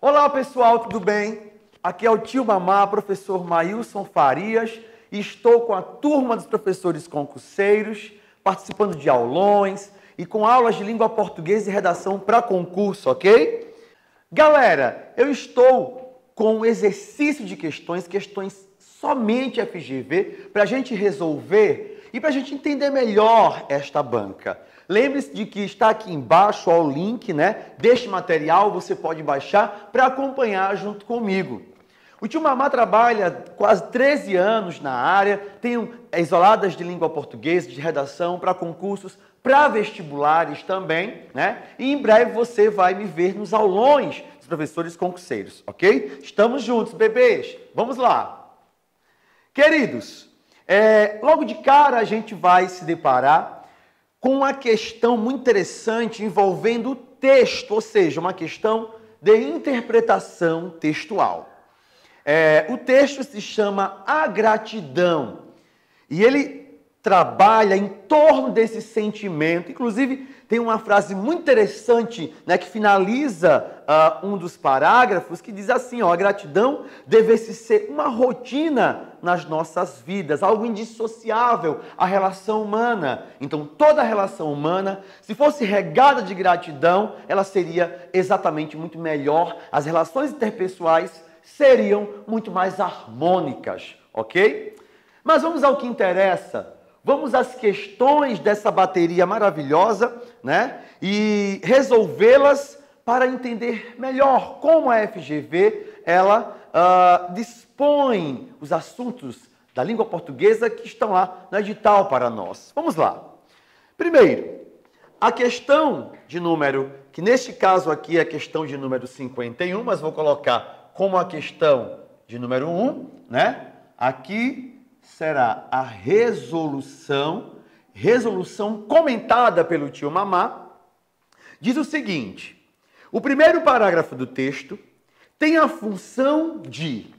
Olá pessoal, tudo bem? Aqui é o tio Mamá, professor Maílson Farias, e estou com a turma dos professores concurseiros, participando de aulões e com aulas de língua portuguesa e redação para concurso, ok? Galera, eu estou com um exercício de questões somente FGV, para a gente resolver e para a gente entender melhor esta banca. Lembre-se de que está aqui embaixo ó, o link deste material, você pode baixar para acompanhar junto comigo. O tio Mamá trabalha quase 13 anos na área, tem isoladas de língua portuguesa, de redação para concursos, para vestibulares também, E em breve você vai me ver nos aulões dos professores concurseiros, ok? Estamos juntos, bebês. Vamos lá. Queridos, logo de cara a gente vai se deparar com uma questão muito interessante envolvendo o texto, ou seja, uma questão de interpretação textual. O texto se chama A Gratidão e ele trabalha em torno desse sentimento. Inclusive, tem uma frase muito interessante que finaliza um dos parágrafos que diz assim, ó, a gratidão deve-se ser uma rotina nas nossas vidas, algo indissociável à relação humana. Então, toda relação humana, se fosse regada de gratidão, ela seria exatamente muito melhor. As relações interpessoais seriam muito mais harmônicas, ok? Mas vamos ao que interessa. Vamos às questões dessa bateria maravilhosa, E resolvê-las para entender melhor como a FGV ela dispõe os assuntos da língua portuguesa que estão lá no edital para nós. Vamos lá. Primeiro, a questão de número, que neste caso aqui é a questão de número 51, mas vou colocar como a questão de número 1, Aqui será a resolução comentada pelo tio Mamá. Diz o seguinte: o primeiro parágrafo do texto tem a função de...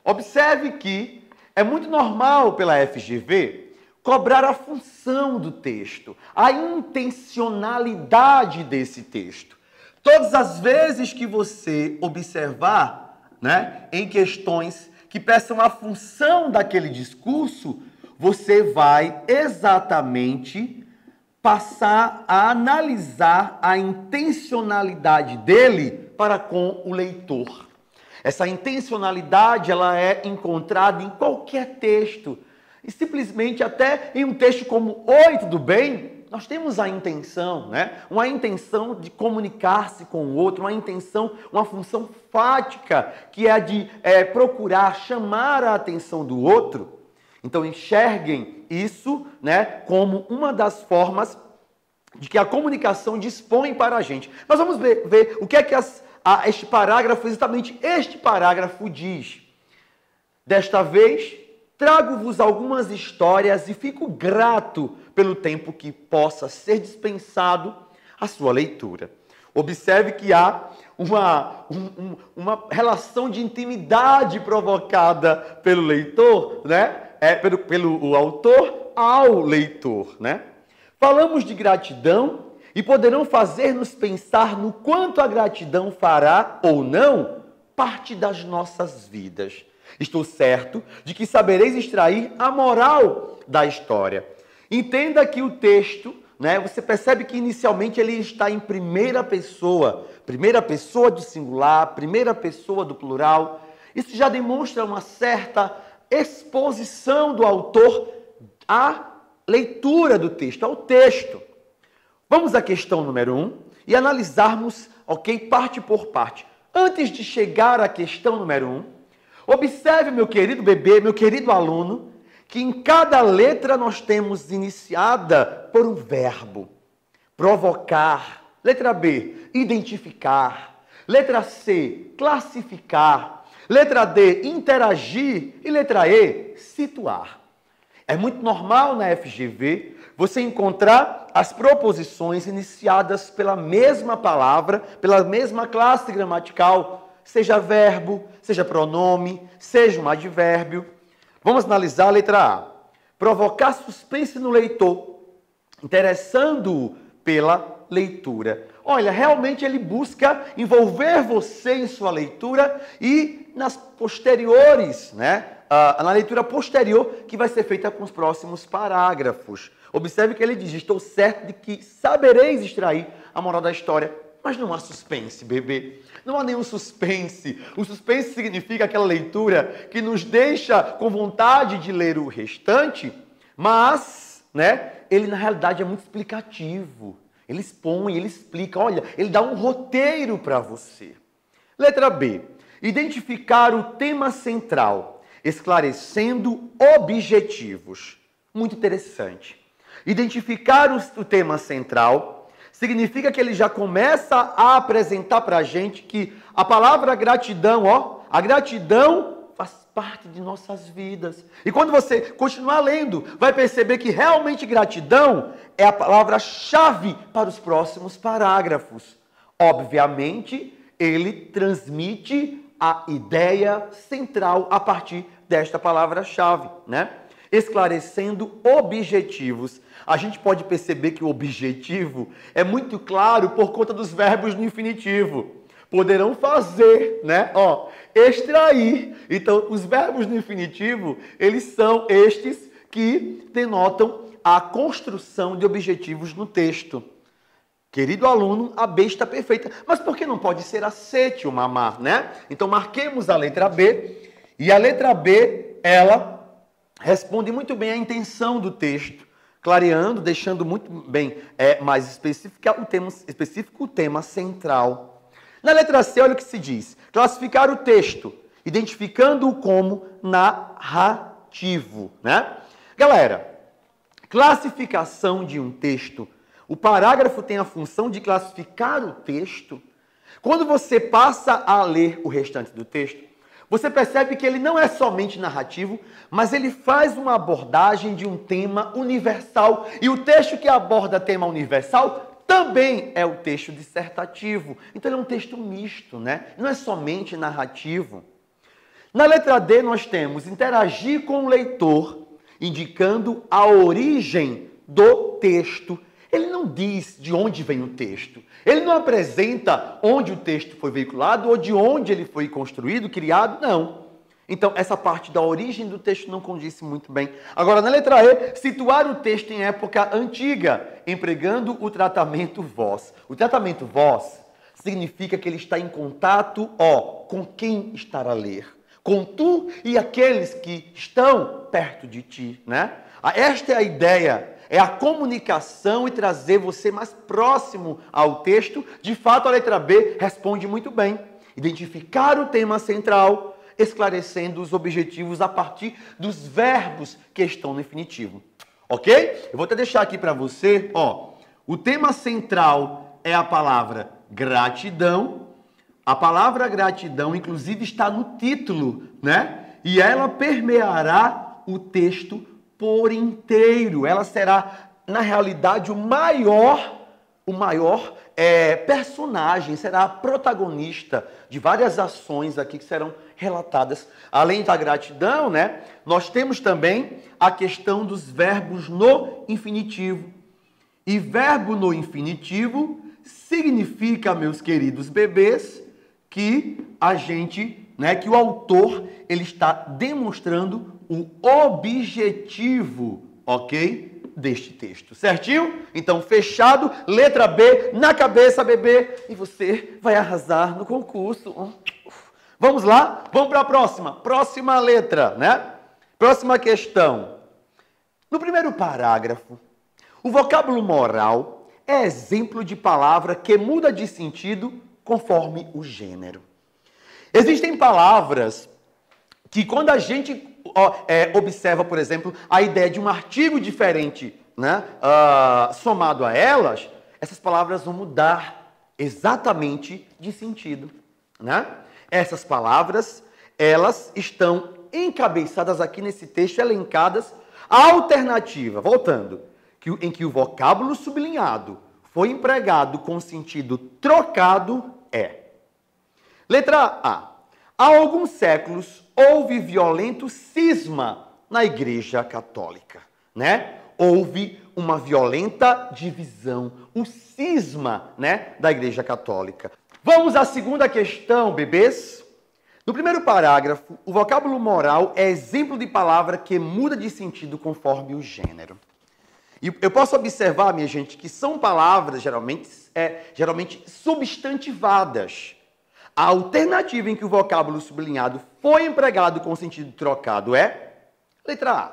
Observe que é muito normal pela FGV cobrar a função do texto, a intencionalidade desse texto. Todas as vezes que você observar, em questões que peçam a função daquele discurso, você vai exatamente passar a analisar a intencionalidade dele para com o leitor. Essa intencionalidade ela é encontrada em qualquer texto. E simplesmente até em um texto como Oi, tudo bem? Nós temos a intenção, Uma intenção de comunicar-se com o outro, uma intenção, uma função fática, que é a de procurar chamar a atenção do outro. Então enxerguem isso, como uma das formas de que a comunicação dispõe para a gente. Mas vamos ver o que é que este parágrafo, exatamente este parágrafo diz. Desta vez, trago-vos algumas histórias e fico grato pelo tempo que possa ser dispensado à sua leitura. Observe que há uma relação de intimidade provocada pelo leitor, pelo autor ao leitor, Falamos de gratidão e poderão fazer-nos pensar no quanto a gratidão fará ou não parte das nossas vidas. Estou certo de que sabereis extrair a moral da história. Entenda que o texto, você percebe que inicialmente ele está em primeira pessoa do singular, primeira pessoa do plural. Isso já demonstra uma certa exposição do autor à leitura do texto, ao texto. Vamos à questão número 1 e analisarmos, parte por parte. Antes de chegar à questão número 1, observe, meu querido bebê, meu querido aluno, que em cada letra nós temos iniciada por um verbo. Provocar. Letra B, identificar. Letra C, classificar. Letra D, interagir. E letra E, situar. É muito normal na FGV você encontrar as proposições iniciadas pela mesma palavra, pela mesma classe gramatical, seja verbo, seja pronome, seja um advérbio. Vamos analisar a letra A. Provocar suspense no leitor, interessando-o pela leitura. olha, realmente ele busca envolver você em sua leitura e nas posteriores, né? Na leitura posterior que vai ser feita com os próximos parágrafos. Observe que ele diz, estou certo de que sabereis extrair a moral da história. Mas não há suspense, bebê. Não há nenhum suspense. O suspense significa aquela leitura que nos deixa com vontade de ler o restante, mas, né, ele na realidade é muito explicativo. Ele expõe, ele explica, olha, ele dá um roteiro para você. Letra B. Identificar o tema central, esclarecendo objetivos. Muito interessante. Identificar o tema central significa que ele já começa a apresentar para a gente que a palavra gratidão, a gratidão faz parte de nossas vidas. E quando você continuar lendo, vai perceber que realmente gratidão é a palavra-chave para os próximos parágrafos. Obviamente, ele transmite a ideia central a partir desta palavra-chave, né? Esclarecendo objetivos. A gente pode perceber que o objetivo é muito claro por conta dos verbos no infinitivo. Poderão fazer, né? Extrair. Então, os verbos no infinitivo, eles são estes que denotam a construção de objetivos no texto. Querido aluno, a B está perfeita. Mas por que não pode ser a C, o mamar, né? Então, marquemos a letra B. E a letra B, ela responde muito bem à intenção do texto, clareando, deixando muito bem mais específico o tema central. Na letra C, olha o que se diz. Classificar o texto, identificando-o como narrativo, né? Galera, classificação de um texto. O parágrafo tem a função de classificar o texto. Quando você passa a ler o restante do texto, você percebe que ele não é somente narrativo, mas ele faz uma abordagem de um tema universal. E o texto que aborda tema universal também é o texto dissertativo. Então ele é um texto misto, né? Não é somente narrativo. Na letra D nós temos interagir com o leitor, indicando a origem do texto. Ele não diz de onde vem o texto. Ele não apresenta onde o texto foi veiculado ou de onde ele foi construído, criado, não. Então, essa parte da origem do texto não condiz muito bem. Agora, na letra E, situar o texto em época antiga, empregando o tratamento voz. O tratamento voz significa que ele está em contato, com quem estar a ler. Com tu e aqueles que estão perto de ti, né? Esta é a ideia. É a comunicação e trazer você mais próximo ao texto. De fato, a letra B responde muito bem. Identificar o tema central, esclarecendo os objetivos a partir dos verbos que estão no infinitivo. Ok? Eu vou até deixar aqui para você, o tema central é a palavra gratidão. A palavra gratidão, inclusive, está no título, né? E ela permeará o texto por inteiro. Ela será, na realidade, o maior personagem, será a protagonista de várias ações aqui que serão relatadas. Além da gratidão, né, nós temos também a questão dos verbos no infinitivo. E verbo no infinitivo significa, meus queridos bebês, que a gente, né, que o autor, ele está demonstrando o objetivo, ok, deste texto, certinho? Então, fechado, letra B na cabeça, bebê, e você vai arrasar no concurso. Vamos lá? Vamos para a próxima letra, né? Próxima questão. No primeiro parágrafo, o vocábulo moral é exemplo de palavra que muda de sentido conforme o gênero. Existem palavras que quando a gente observa, por exemplo, a ideia de um artigo diferente, né, somado a elas, essas palavras vão mudar exatamente de sentido, né? Essas palavras, elas estão encabeçadas aqui nesse texto, elencadas. A alternativa, voltando, em que o vocábulo sublinhado foi empregado com sentido trocado é. Letra A. Há alguns séculos houve violento cisma na Igreja Católica, né? Houve uma violenta divisão, o cisma, né, da Igreja Católica. Vamos à segunda questão, bebês. No primeiro parágrafo, o vocábulo moral é exemplo de palavra que muda de sentido conforme o gênero. E eu posso observar, minha gente, que são palavras geralmente substantivadas. A alternativa em que o vocábulo sublinhado foi empregado com sentido trocado é letra A.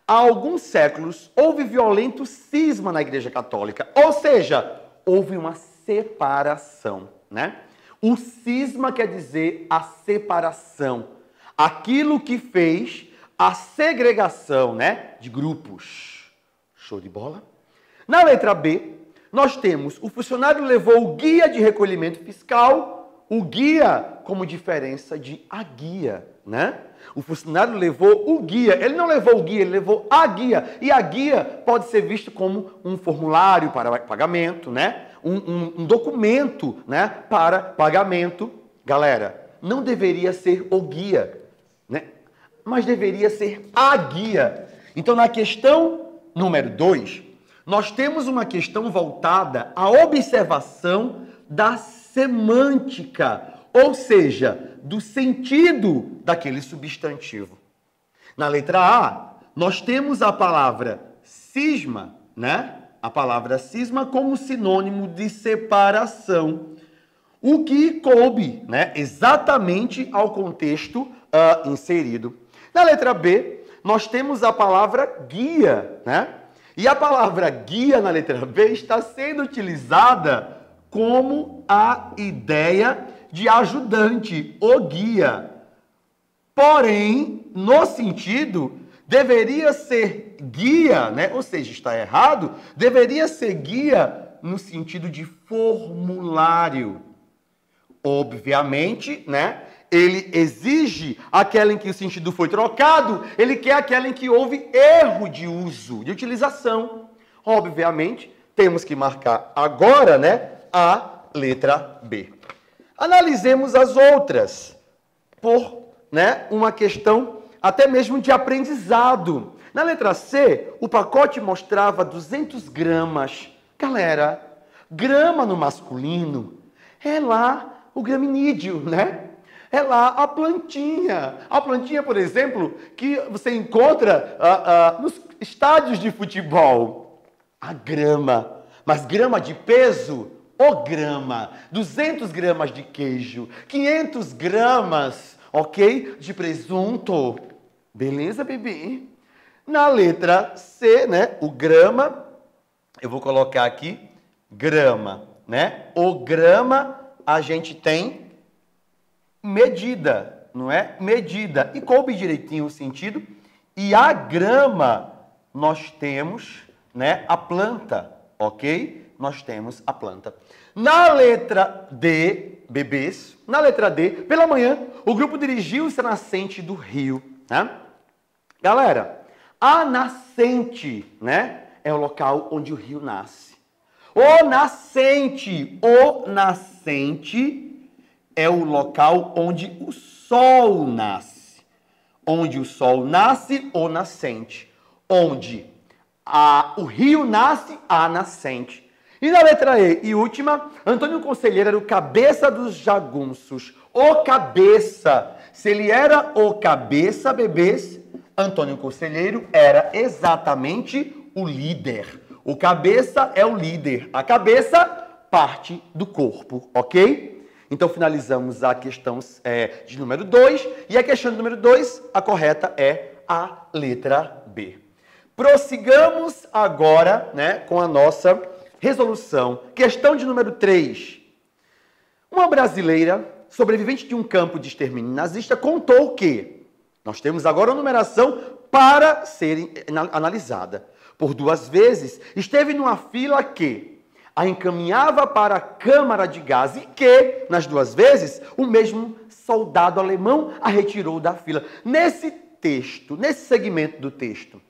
Há alguns séculos houve violento cisma na Igreja Católica, ou seja, houve uma separação, né? O cisma quer dizer a separação, aquilo que fez a segregação, né, de grupos. Show de bola? Na letra B, nós temos o funcionário levou o guia de recolhimento fiscal, o guia como diferença de a guia, né? O funcionário levou o guia, ele não levou o guia, ele levou a guia. E a guia pode ser visto como um formulário para pagamento, né? Um documento, né, para pagamento. Galera, não deveria ser o guia, né? Mas deveria ser a guia. Então, na questão número 2, nós temos uma questão voltada à observação da semântica, ou seja, do sentido daquele substantivo. Na letra A, nós temos a palavra cisma, né? A palavra cisma como sinônimo de separação, o que coube, né, exatamente ao contexto inserido. Na letra B, nós temos a palavra guia, né? E a palavra guia na letra B está sendo utilizada como a ideia de ajudante, o guia. Porém, no sentido, deveria ser guia, né? Ou seja, está errado, deveria ser guia no sentido de formulário. Obviamente, né? Ele exige aquela em que o sentido foi trocado, ele quer aquela em que houve erro de uso, de utilização. Obviamente, temos que marcar agora, né, a letra B. Analisemos as outras, por, né, uma questão até mesmo de aprendizado. Na letra C, o pacote mostrava 200 gramas. Galera, grama no masculino é lá o graminídeo, né? É lá a plantinha. A plantinha, por exemplo, que você encontra nos estádios de futebol. A grama. Mas grama de peso? Ô grama. 200 gramas de queijo. 500 gramas, ok? De presunto. Beleza, bebê? Na letra C, né? O grama. Eu vou colocar aqui grama, né? O grama, a gente tem medida, não é? Medida. E coube direitinho o sentido. E a grama, nós temos, né, a planta, ok? Nós temos a planta. Na letra D, bebês, na letra D, pela manhã, o grupo dirigiu-se à nascente do rio, né? Galera, a nascente, né, é o local onde o rio nasce. O nascente é o local onde o sol nasce. Onde o sol nasce, o nascente. Onde o rio nasce, a nascente. E na letra E, e última, Antônio Conselheiro era o cabeça dos jagunços. O cabeça. Se ele era o cabeça, bebês, Antônio Conselheiro era exatamente o líder. O cabeça é o líder. A cabeça, parte do corpo, ok? Então, finalizamos a questão de número 2. E a questão de número 2, a correta é a letra B. Prossigamos agora, né, com a nossa resolução. Questão de número 3. Uma brasileira, sobrevivente de um campo de extermínio nazista, contou que nós temos agora a numeração para ser analisada. Por 2 vezes, esteve numa fila que a encaminhava para a câmara de gás e que, nas 2 vezes, o mesmo soldado alemão a retirou da fila. Nesse texto, nesse segmento do texto,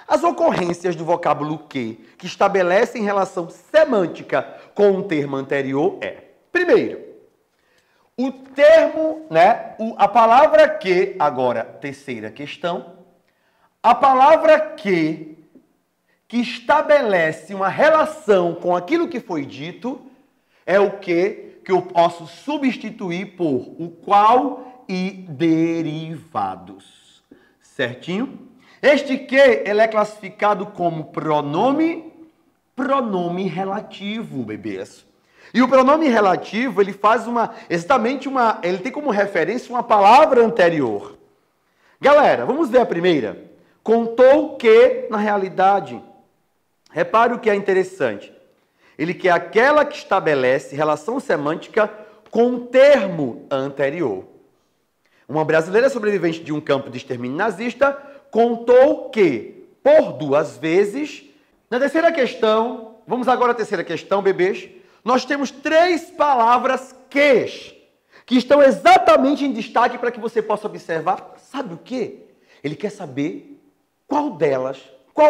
as ocorrências do vocábulo que estabelecem relação semântica com o termo anterior primeiro, o termo, né, a palavra que, agora, terceira questão, a palavra que que estabelece uma relação com aquilo que foi dito é o que eu posso substituir por o qual e derivados. Certinho? Este que ele é classificado como pronome relativo, bebês. E o pronome relativo, ele faz ele tem como referência uma palavra anterior. Galera, vamos ver a primeira. Contou que, na realidade, repare o que é interessante. Ele quer aquela que estabelece relação semântica com o termo anterior. Uma brasileira sobrevivente de um campo de extermínio nazista contou que, por 2 vezes, na terceira questão, vamos agora à terceira questão, bebês, nós temos 3 palavras que estão exatamente em destaque para que você possa observar. Sabe o quê? Ele quer saber qual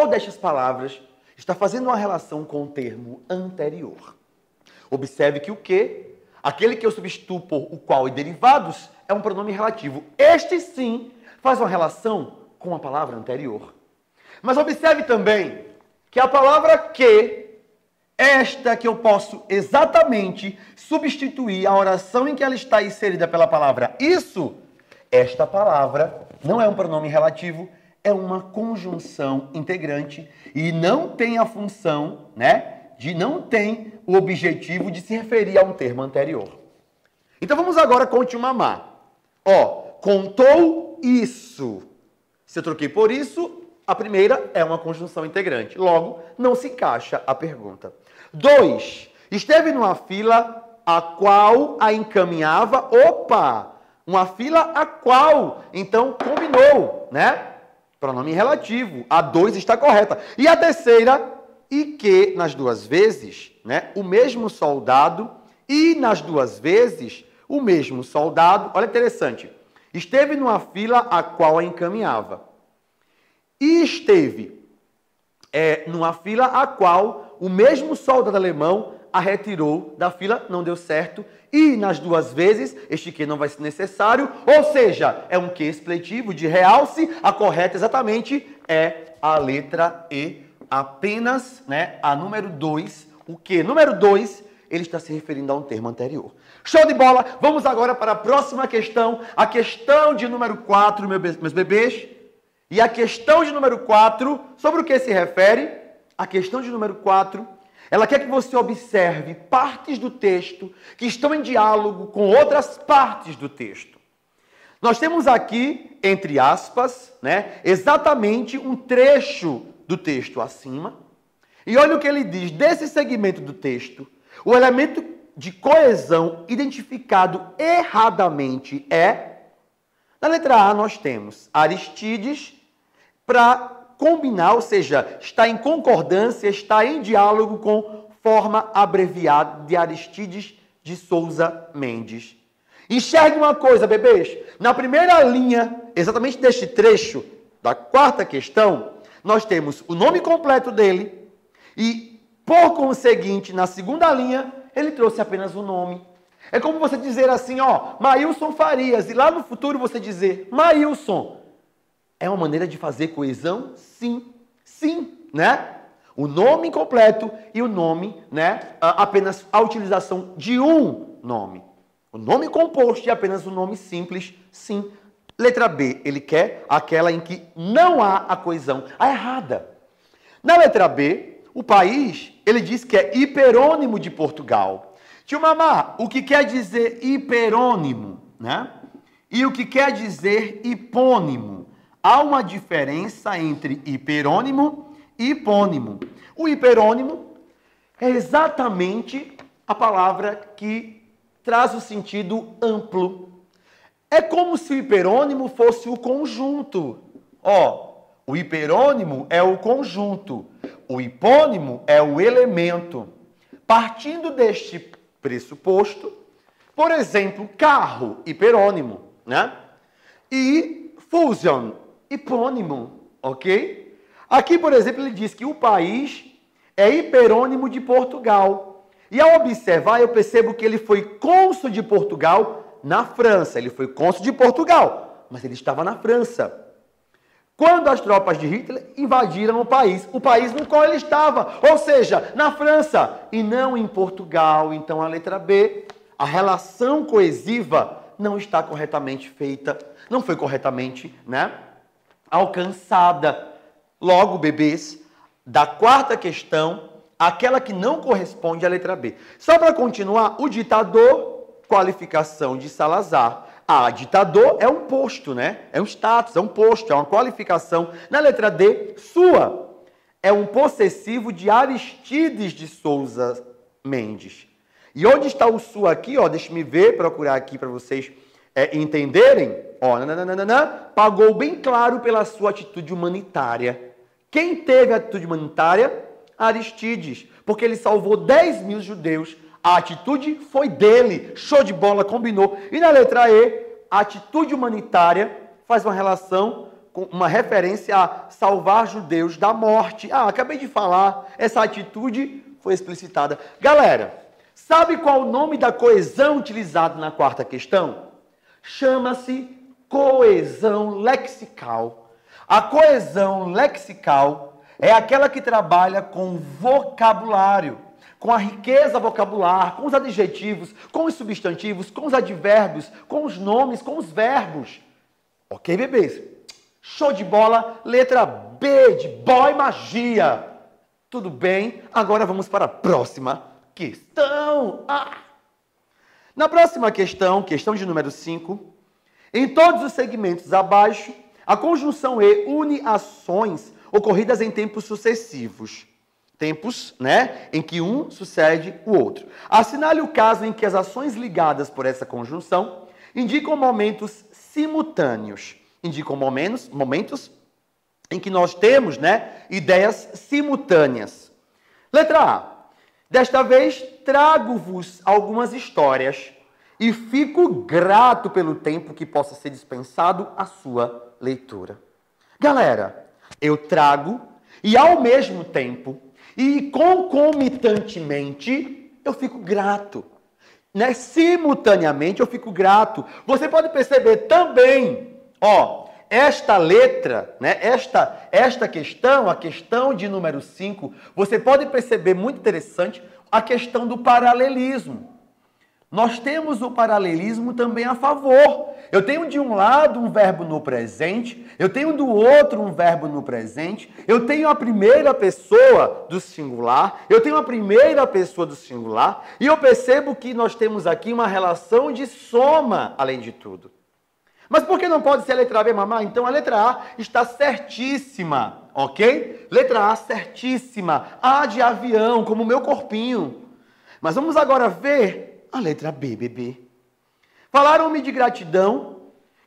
destas palavras está fazendo uma relação com o termo anterior. Observe que o que? Aquele que eu substituo por o qual e derivados é um pronome relativo. Este sim faz uma relação com a palavra anterior. Mas observe também que a palavra que, esta que eu posso exatamente substituir a oração em que ela está inserida pela palavra isso, esta palavra não é um pronome relativo, é uma conjunção integrante e não tem a função, não tem o objetivo de se referir a um termo anterior. Então vamos agora continuar. Contou isso. Se eu troquei por isso, a primeira é uma conjunção integrante. Logo, não se encaixa a pergunta. 2. Esteve numa fila a qual a encaminhava. Uma fila a qual. Então, combinou, Pronome relativo. A 2 está correta. E a terceira, e que nas 2 vezes, o mesmo soldado, e nas 2 vezes, o mesmo soldado. Olha interessante. Esteve numa fila a qual a encaminhava. E esteve numa fila a qual o mesmo soldado alemão a retirou da fila, não deu certo. E nas 2 vezes, este que não vai ser necessário, ou seja, é um que expletivo de realce, a correta exatamente é a letra E, apenas a número 2, o que? Número 2, ele está se referindo a um termo anterior. Show de bola! Vamos agora para a próxima questão, a questão de número 4, meus bebês. E a questão de número 4, sobre o que se refere? A questão de número 4, ela quer que você observe partes do texto que estão em diálogo com outras partes do texto. Nós temos aqui, entre aspas, exatamente um trecho do texto acima. E olha o que ele diz desse segmento do texto. O elemento de coesão identificado erradamente é... Na letra A nós temos Aristides para combinar, ou seja, está em concordância, está em diálogo com forma abreviada de Aristides de Souza Mendes. Enxergue uma coisa, bebês. Na primeira linha, exatamente deste trecho da 4ª questão, nós temos o nome completo dele e, por conseguinte, na segunda linha, ele trouxe apenas o nome. É como você dizer assim, Maílson Farias, e lá no futuro você dizer Maílson. É uma maneira de fazer coesão? Sim. Sim, O nome completo e o nome, apenas a utilização de um nome. O nome composto e apenas o nome simples, sim. Letra B, ele quer aquela em que não há a coesão, a errada. Na letra B, o país, ele diz que é hiperônimo de Portugal. Tio Mamá, o que quer dizer hiperônimo, E o que quer dizer hipônimo? Há uma diferença entre hiperônimo e hipônimo. O hiperônimo é exatamente a palavra que traz o sentido amplo. É como se o hiperônimo fosse o conjunto. O hiperônimo é o conjunto. O hipônimo é o elemento. Partindo deste pressuposto, por exemplo, carro, hiperônimo, E fusion, hipônimo, ok? Aqui, por exemplo, ele diz que o país é hiperônimo de Portugal. E ao observar, eu percebo que ele foi cônsul de Portugal na França. Ele foi cônsul de Portugal, mas ele estava na França. Quando as tropas de Hitler invadiram o país no qual ele estava, ou seja, na França, e não em Portugal. Então, a letra B, a relação coesiva não está corretamente feita, não foi corretamente, né, alcançada. Logo, bebês, da quarta questão, aquela que não corresponde à letra B. Só para continuar, o ditador, qualificação de Salazar. Ditador é um posto, né? É um status, é um posto, é uma qualificação. Na letra D, sua, é um possessivo de Aristides de Souza Mendes. E onde está o sua aqui, ó? Deixa-me ver, procurar aqui para vocês entenderem. Ó, pagou bem claro pela sua atitude humanitária. Quem teve a atitude humanitária? Aristides, porque ele salvou 10 mil judeus. A atitude foi dele. Show de bola, combinou. E na letra E, a atitude humanitária faz uma relação, com uma referência a salvar judeus da morte. Acabei de falar, essa atitude foi explicitada. Galera, sabe qual o nome da coesão utilizada na quarta questão? Chama-se coesão lexical. A coesão lexical é aquela que trabalha com vocabulário, com a riqueza vocabular, com os adjetivos, com os substantivos, com os advérbios, com os nomes, com os verbos. Ok, bebês? Show de bola. Letra B de boy magia. Tudo bem? Agora vamos para a próxima questão. Na próxima questão, questão de número 5, em todos os segmentos abaixo, a conjunção E une ações ocorridas em tempos sucessivos. Tempos, né, em que um sucede o outro. Assinale o caso em que as ações ligadas por essa conjunção indicam momentos simultâneos. Indicam momentos em que nós temos, né, ideias simultâneas. Letra A. Desta vez, trago-vos algumas histórias e fico grato pelo tempo que possa ser dispensado à sua leitura. Galera, eu trago e, ao mesmo tempo, e concomitantemente, eu fico grato. Né? Simultaneamente, eu fico grato. Você pode perceber também, ó, esta letra, né? Esta questão, a questão de número 5, você pode perceber, muito interessante, a questão do paralelismo. Nós temos o paralelismo também a favor. Eu tenho de um lado um verbo no presente, eu tenho do outro um verbo no presente, eu tenho a primeira pessoa do singular, eu tenho a primeira pessoa do singular, e eu percebo que nós temos aqui uma relação de soma, além de tudo. Mas por que não pode ser a letra B, mamãe? Então a letra A está certíssima, ok? Letra A certíssima. A de avião, como o meu corpinho. Mas vamos agora ver a letra B, bebê. Falaram-me de gratidão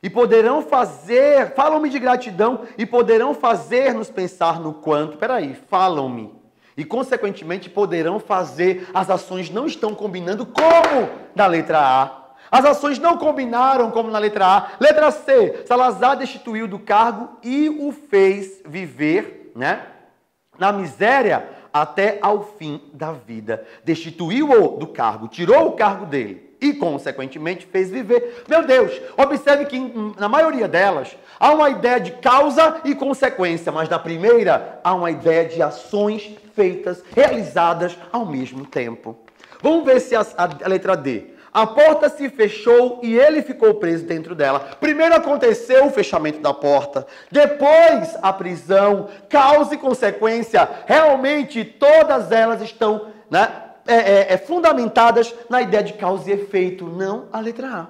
e poderão fazer... Falam-me de gratidão e poderão fazer-nos pensar no quanto... Peraí, falam-me. E, consequentemente, poderão fazer... As ações não estão combinando como na letra A. As ações não combinaram como na letra A. Letra C. Salazar destituiu do cargo e o fez viver, né, na miséria até ao fim da vida. Destituiu-o do cargo, tirou o cargo dele e, consequentemente, fez viver. Meu Deus, observe que na maioria delas há uma ideia de causa e consequência, mas na primeira há uma ideia de ações feitas, realizadas ao mesmo tempo. Vamos ver se a letra D. A porta se fechou e ele ficou preso dentro dela. Primeiro aconteceu o fechamento da porta, depois a prisão, causa e consequência. Realmente todas elas estão, né, fundamentadas na ideia de causa e efeito, não a letra A.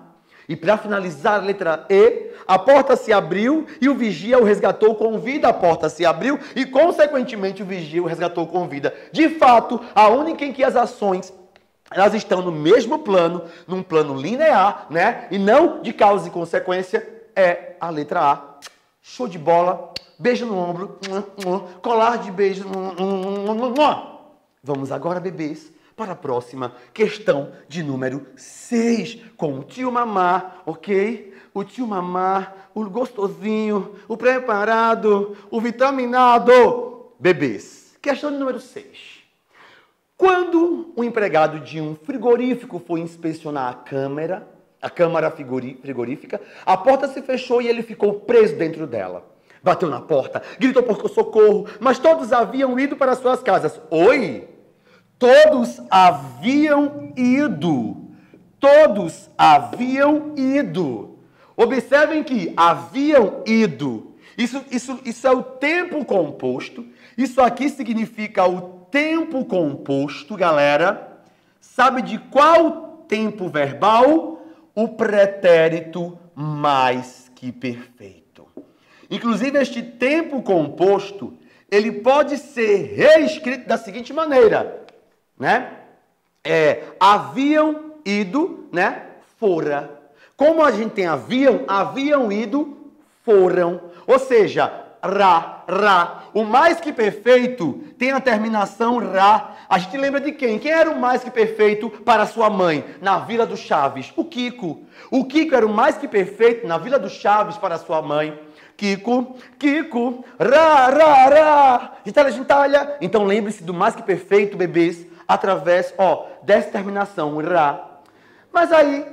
E para finalizar a letra E, a porta se abriu e o vigia o resgatou com vida. A porta se abriu e, consequentemente, o vigia o resgatou com vida. De fato, a única em que as ações... elas estão no mesmo plano, num plano linear, né? E não de causa e consequência, é a letra A. Show de bola, beijo no ombro, colar de beijo. Vamos agora, bebês, para a próxima questão de número 6, com o tio Mamá, ok? O tio Mamá, o gostosinho, o preparado, o vitaminado. Bebês, questão de número 6. Quando o empregado de um frigorífico foi inspecionar a câmara frigorífica, a porta se fechou e ele ficou preso dentro dela. bateu na porta, gritou por socorro, mas todos haviam ido para suas casas. Oi? Todos haviam ido. Todos haviam ido. Observem que haviam ido. Isso é o tempo composto. Isso aqui significa o tempo composto, galera. Sabe de qual tempo verbal? O pretérito mais que perfeito. Inclusive, este tempo composto, ele pode ser reescrito da seguinte maneira, né? Haviam ido, né? Fora. Como a gente tem haviam ido, foram. Ou seja, ra. O mais que perfeito tem a terminação ra. A gente lembra de quem? Quem era o mais que perfeito para sua mãe na Vila do Chaves? O Kiko. O Kiko era o mais que perfeito na Vila do Chaves para sua mãe. Kiko, ra. Gentalha. Então lembre-se do mais que perfeito, bebês, através, dessa terminação, ra. Mas aí,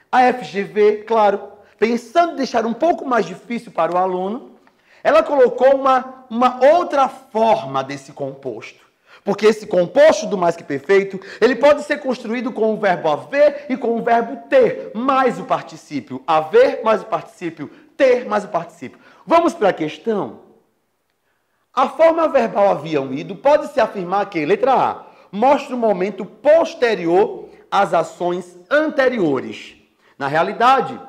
a FGV, claro, pensando em deixar um pouco mais difícil para o aluno, ela colocou uma outra forma desse composto. Porque esse composto do mais que perfeito, ele pode ser construído com o verbo haver e com o verbo ter, mais o particípio. Haver mais o particípio, ter mais o particípio. Vamos para a questão? A forma verbal haviam ido pode se afirmar que, letra A, mostra um momento posterior às ações anteriores. Na realidade,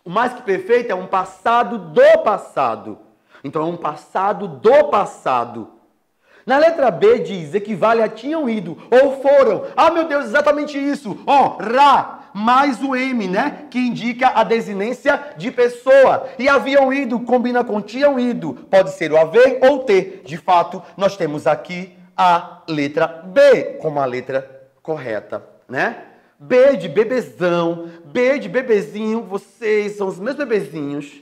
o mais que perfeito é um passado do passado. Então, é um passado do passado. Na letra B diz, equivale a tinham ido ou foram. Ah, meu Deus, exatamente isso. Ra, mais o M, né? Que indica a desinência de pessoa. E haviam ido, combina com tinham ido. Pode ser o haver ou ter. De fato, nós temos aqui a letra B como a letra correta, né? B de bebezão, B de bebezinho, vocês são os meus bebezinhos.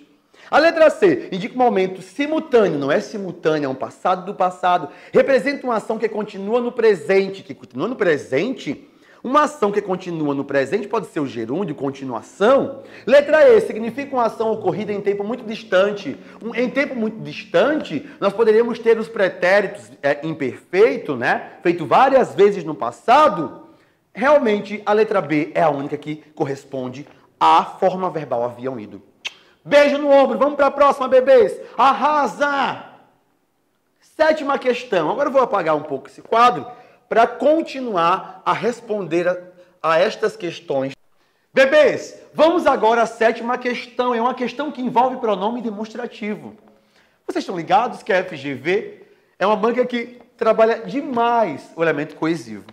A letra C indica um momento simultâneo, não é simultâneo, é um passado do passado. Representa uma ação que continua no presente. Que continua no presente, uma ação que continua no presente pode ser o gerúndio, continuação. Letra E significa uma ação ocorrida em tempo muito distante. Em tempo muito distante, nós poderíamos ter os pretéritos imperfeito, né? Feito várias vezes no passado. Realmente, a letra B é a única que corresponde à forma verbal haviam ido. Beijo no ombro, vamos para a próxima, bebês. Arrasa! 7ª questão. Agora eu vou apagar um pouco esse quadro para continuar a responder a estas questões. Bebês, vamos agora à 7ª questão. É uma questão que envolve pronome demonstrativo. Vocês estão ligados que a FGV é uma banca que trabalha demais o elemento coesivo.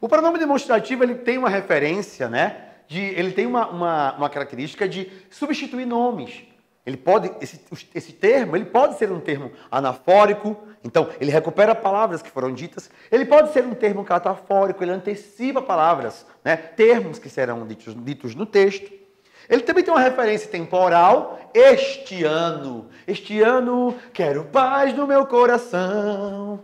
O pronome demonstrativo ele tem uma referência, né? Ele tem uma característica de substituir nomes. Ele pode, esse termo, ele pode ser um termo anafórico, então ele recupera palavras que foram ditas. Ele pode ser um termo catafórico, ele antecipa palavras, né? Termos que serão ditos no texto. Ele também tem uma referência temporal. Este ano, quero paz no meu coração.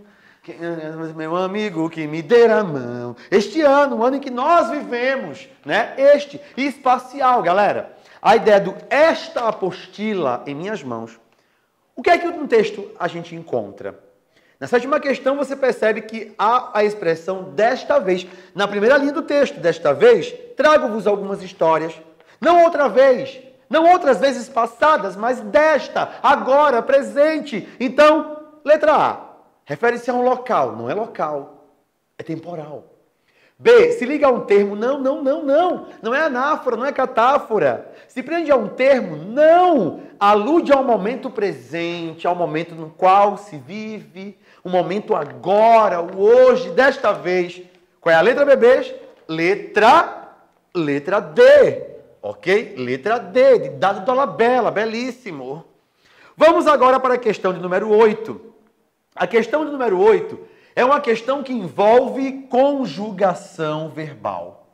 Meu amigo que me dê a mão. Este ano, o ano em que nós vivemos, né? E espacial, galera. A ideia do esta apostila em minhas mãos. O que é que no texto a gente encontra? Na 7ª questão você percebe que há a expressão desta vez. Na primeira linha do texto, desta vez, trago-vos algumas histórias. Não outra vez, não outras vezes passadas, mas desta, agora, presente. Então, letra A. Refere-se a um local, não é local, é temporal. B, se liga a um termo, não é anáfora, não é catáfora. Se prende a um termo, não, alude ao momento presente, ao momento no qual se vive, o momento agora, o hoje, desta vez. Qual é a letra, bebês? Letra D, ok? Letra D, de dado Dolabella, belíssimo. Vamos agora para a questão de número 8. A questão de número 8 é uma questão que envolve conjugação verbal.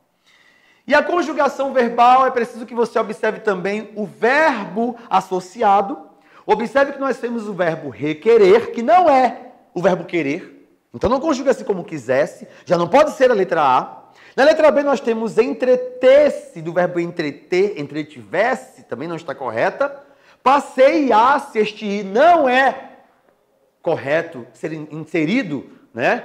E a conjugação verbal é preciso que você observe também o verbo associado. Observe que nós temos o verbo requerer, que não é o verbo querer. Então não conjuga-se como quisesse, já não pode ser a letra A. Na letra B nós temos entreter-se, do verbo entreter, entretivesse, também não está correta. Passear-se, este ir não é correto ser inserido, né,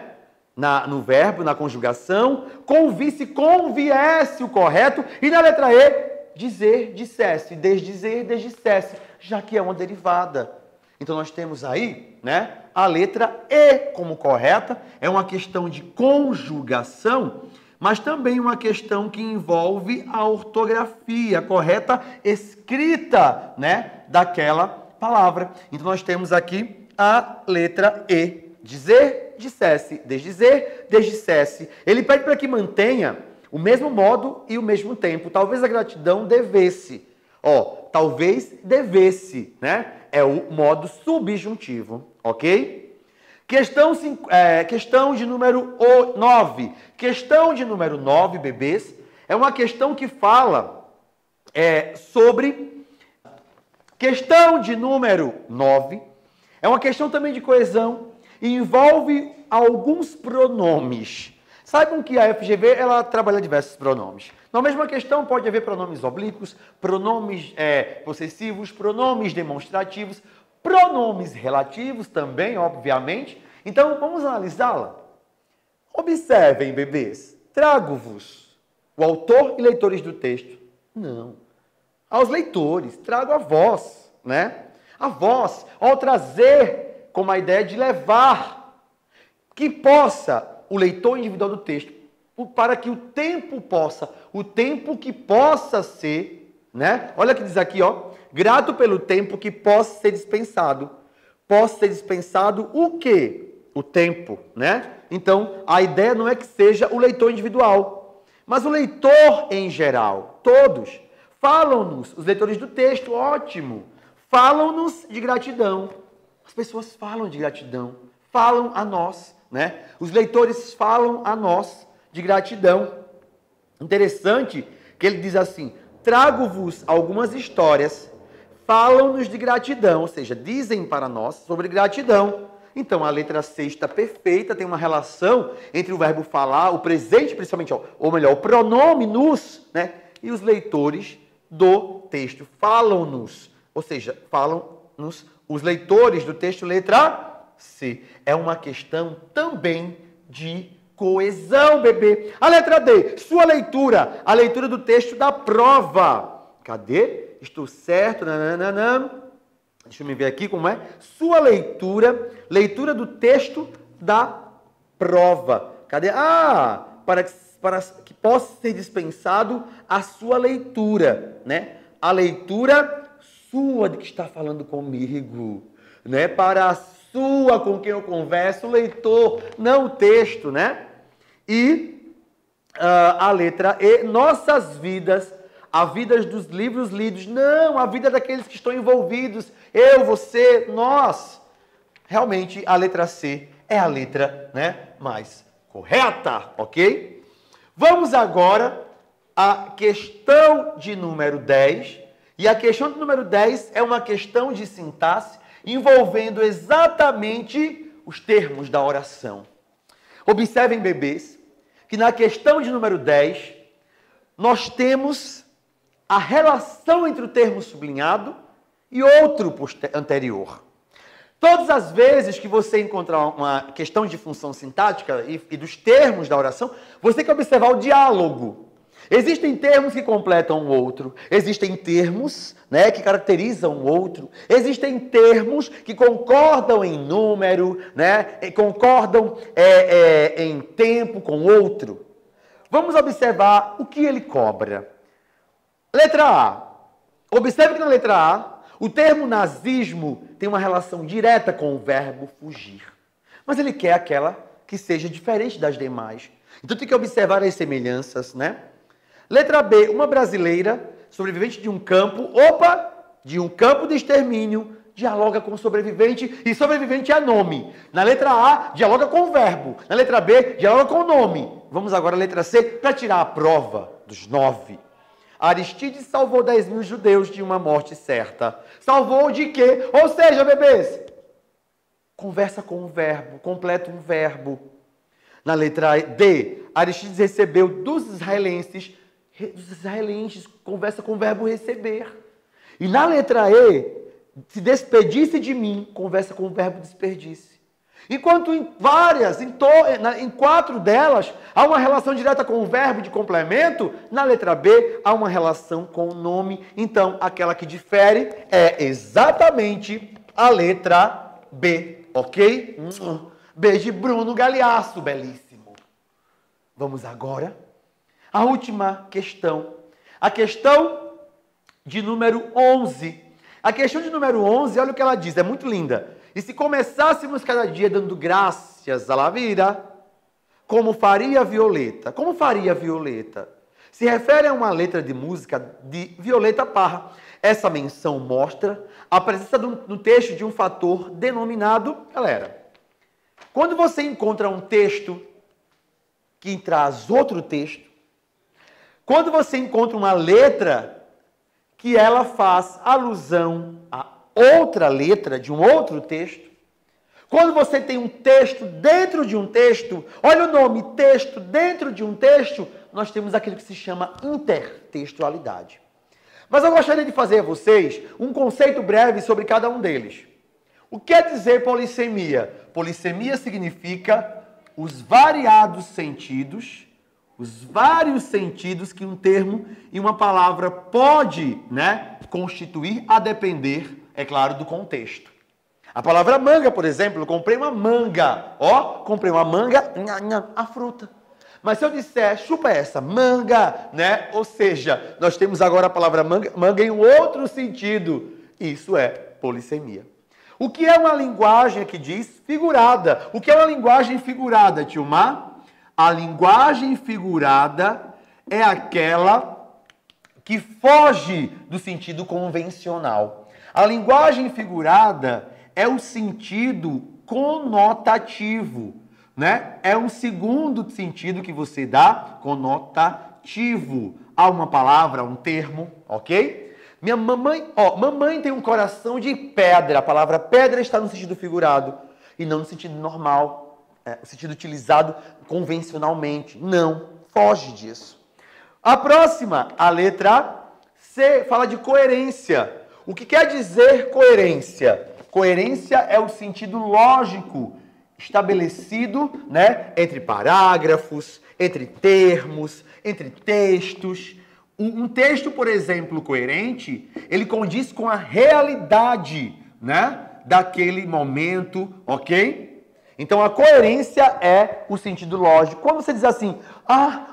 no verbo, na conjugação. Convisse, conviesse o correto. E na letra E, dizer, dissesse. Desdizer, desdissesse, já que é uma derivada. Então nós temos aí, né, a letra E como correta. É uma questão de conjugação, mas também uma questão que envolve a ortografia, a correta escrita, né, daquela palavra. Então nós temos aqui a letra E. Dizer, dissesse. Desdizer, desdissesse. Ele pede para que mantenha o mesmo modo e o mesmo tempo. Talvez a gratidão devesse. Talvez devesse, né? É o modo subjuntivo, ok? Questão de número 9. Questão de número 9, bebês, é uma questão que fala sobre... Questão de número 9 é uma questão também de coesão e envolve alguns pronomes. Saibam que a FGV, ela trabalha diversos pronomes. Na mesma questão pode haver pronomes oblíquos, pronomes possessivos, pronomes demonstrativos, pronomes relativos também, obviamente. Então, vamos analisá-la. Observem, bebês. Trago-vos o autor e leitores do texto? Não. Aos leitores, trago a vós, né? A vós, ao trazer como a ideia de levar, que possa o leitor individual do texto, para que o tempo que possa ser, né? Olha o que diz aqui, ó. Grato pelo tempo que possa ser dispensado. Possa ser dispensado o quê? O tempo, né? Então, a ideia não é que seja o leitor individual, mas o leitor em geral, todos. Falam-nos, os leitores do texto, ótimo. Falam-nos de gratidão. As pessoas falam de gratidão, falam a nós, né? Os leitores falam a nós de gratidão. Interessante que ele diz assim: trago-vos algumas histórias, falam-nos de gratidão, ou seja, dizem para nós sobre gratidão. Então, a letra C está perfeita, tem uma relação entre o verbo falar, o presente, principalmente, ou melhor, o pronome nos, né? E os leitores do texto falam-nos, ou seja, falam-nos os leitores do texto, letra C. É uma questão também de coesão, bebê. A letra D, sua leitura, a leitura do texto da prova. Cadê? Estou certo? Nananana. Deixa eu me ver aqui como é. Sua leitura, leitura do texto da prova. Cadê? Para que possa ser dispensado a sua leitura, né? A leitura sua de que está falando comigo, né? Para a sua com quem eu converso, o leitor, não o texto, né? E a letra E, nossas vidas, a vida dos livros lidos, não, a vida daqueles que estão envolvidos, eu, você, nós. Realmente, a letra C é a letra, né, mais correta, ok? Vamos agora à questão de número 10. E a questão de número 10 é uma questão de sintaxe envolvendo exatamente os termos da oração. Observem, bebês, que na questão de número 10, nós temos a relação entre o termo sublinhado e outro anterior. Todas as vezes que você encontrar uma questão de função sintática e dos termos da oração, você tem que observar o diálogo. Existem termos que completam o outro, existem termos, né, que caracterizam o outro, existem termos que concordam em número, né, e concordam em tempo com o outro. Vamos observar o que ele cobra. Letra A. Observe que na letra A, o termo nazismo tem uma relação direta com o verbo fugir. Mas ele quer aquela que seja diferente das demais. Então tem que observar as semelhanças, né? Letra B, uma brasileira, sobrevivente de um campo, de um campo de extermínio, dialoga com o sobrevivente, e sobrevivente é nome. Na letra A, dialoga com o verbo. Na letra B, dialoga com o nome. Vamos agora à letra C, para tirar a prova dos 9. Aristides salvou 10 mil judeus de uma morte certa. Salvou de quê? Ou seja, bebês, conversa com o verbo, completa um verbo. Na letra D, Aristides recebeu dos israelenses, conversa com o verbo receber. E na letra E, se despedisse de mim, conversa com o verbo desperdisse. Enquanto em 4 delas, há uma relação direta com o verbo de complemento, na letra B, há uma relação com o nome. Então, aquela que difere é exatamente a letra B, ok? Beijo, Bruno Galhaço, belíssimo. Vamos agora à última questão. A questão de número 11. A questão de número 11, olha o que ela diz, é muito linda. E se começássemos cada dia dando graças à la vida, como faria Violeta? Como faria Violeta? Se refere a uma letra de música de Violeta Parra. Essa menção mostra a presença no texto de um fator denominado, galera, quando você encontra um texto que traz outro texto, quando você encontra uma letra que ela faz alusão a outra letra de um outro texto, quando você tem um texto dentro de um texto, olha o nome, texto dentro de um texto, nós temos aquilo que se chama intertextualidade. Mas eu gostaria de fazer a vocês um conceito breve sobre cada um deles. O que quer dizer polissemia? Polissemia significa os variados sentidos, os vários sentidos que um termo e uma palavra pode, constituir a depender, é claro, do contexto. A palavra manga, por exemplo, eu comprei uma manga. Comprei uma manga, a fruta. Mas se eu disser, chupa essa, manga, Ou seja, nós temos agora a palavra manga em um outro sentido. Isso é polissemia. O que é uma linguagem, aqui diz, figurada? O que é uma linguagem figurada, tio Mar? A linguagem figurada é aquela que foge do sentido convencional. A linguagem figurada é o sentido conotativo, É um segundo sentido que você dá, conotativo, a uma palavra, a um termo, ok? Minha mamãe, mamãe tem um coração de pedra. A palavra pedra está no sentido figurado e não no sentido normal, no sentido utilizado convencionalmente. Não, foge disso. A próxima, a letra C, fala de coerência. O que quer dizer coerência? Coerência é o sentido lógico estabelecido, entre parágrafos, entre termos, entre textos. Um texto, por exemplo, coerente, ele condiz com a realidade, daquele momento, ok? Então, a coerência é o sentido lógico. Quando você diz assim,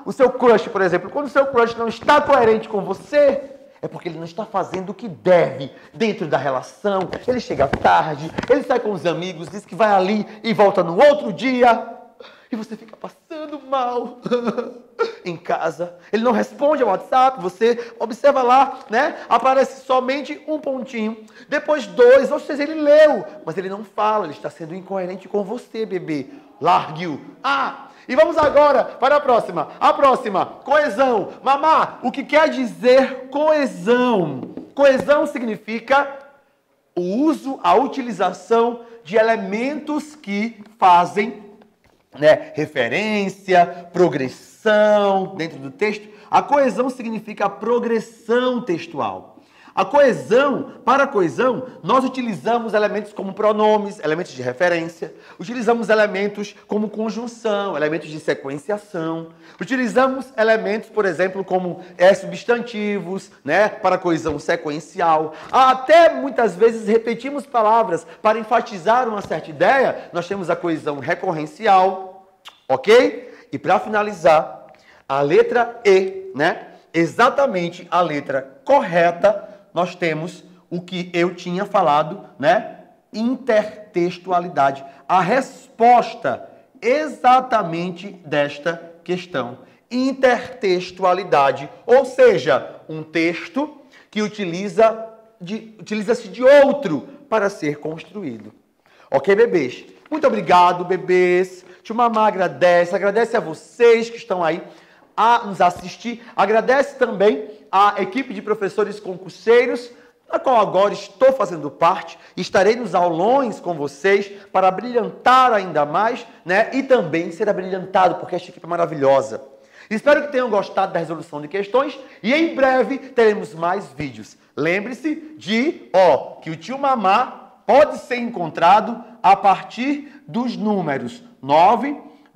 o seu crush, por exemplo, quando o seu crush não está coerente com você, é porque ele não está fazendo o que deve dentro da relação. Ele chega tarde, ele sai com os amigos, diz que vai ali e volta no outro dia. E você fica passando mal em casa. Ele não responde ao WhatsApp, você observa lá, Aparece somente um pontinho. Depois 2, ou seja, ele leu, mas ele não fala, ele está sendo incoerente com você, bebê. Largue-o. E vamos agora para a próxima. A próxima, coesão. Mamá, o que quer dizer coesão? Coesão significa o uso, a utilização de elementos que fazem referência, progressão dentro do texto. A coesão significa a progressão textual. Para a coesão, nós utilizamos elementos como pronomes, elementos de referência, utilizamos elementos como conjunção, elementos de sequenciação, utilizamos elementos, por exemplo, como substantivos, para a coesão sequencial. Até muitas vezes repetimos palavras para enfatizar uma certa ideia, nós temos a coesão recorrencial, ok? E para finalizar, a letra E, exatamente a letra correta, nós temos o que eu tinha falado, intertextualidade. A resposta exatamente desta questão. Intertextualidade, ou seja, um texto que utiliza-se de outro para ser construído. Ok, bebês? Muito obrigado, bebês. Tio Mamá agradece a vocês que estão aí a nos assistir. Agradece também a equipe de professores concurseiros, da qual agora estou fazendo parte. Estarei nos aulões com vocês para brilhantar ainda mais, e também ser abrilhantado, porque esta equipe é maravilhosa. Espero que tenham gostado da resolução de questões e em breve teremos mais vídeos. Lembre-se que o tio Mamá pode ser encontrado a partir dos números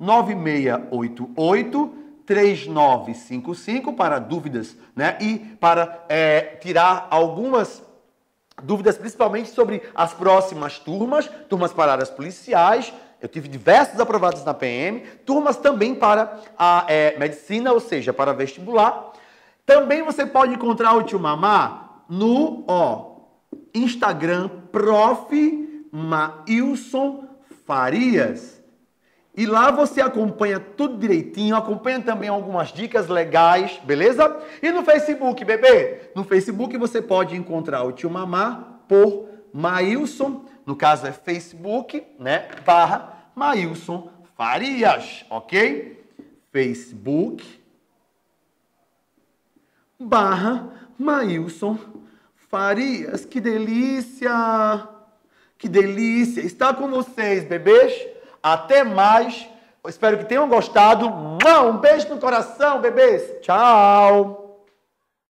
99688-3955 para dúvidas, né? E para tirar algumas dúvidas, principalmente sobre as próximas turmas para áreas policiais. Eu tive diversos aprovados na PM, turmas também para a medicina, ou seja, para vestibular. Também você pode encontrar o tio Mamá no Instagram, Prof. Maílson Farias. E lá você acompanha tudo direitinho, acompanha também algumas dicas legais, beleza? E no Facebook, bebê? No Facebook você pode encontrar o tio Mamá por Maílson, no caso é Facebook, né? / Maílson Farias, ok? Facebook / Maílson Farias. Que delícia! Que delícia! Estar com vocês, bebês. Até mais. Eu espero que tenham gostado. Um beijo no coração, bebês. Tchau!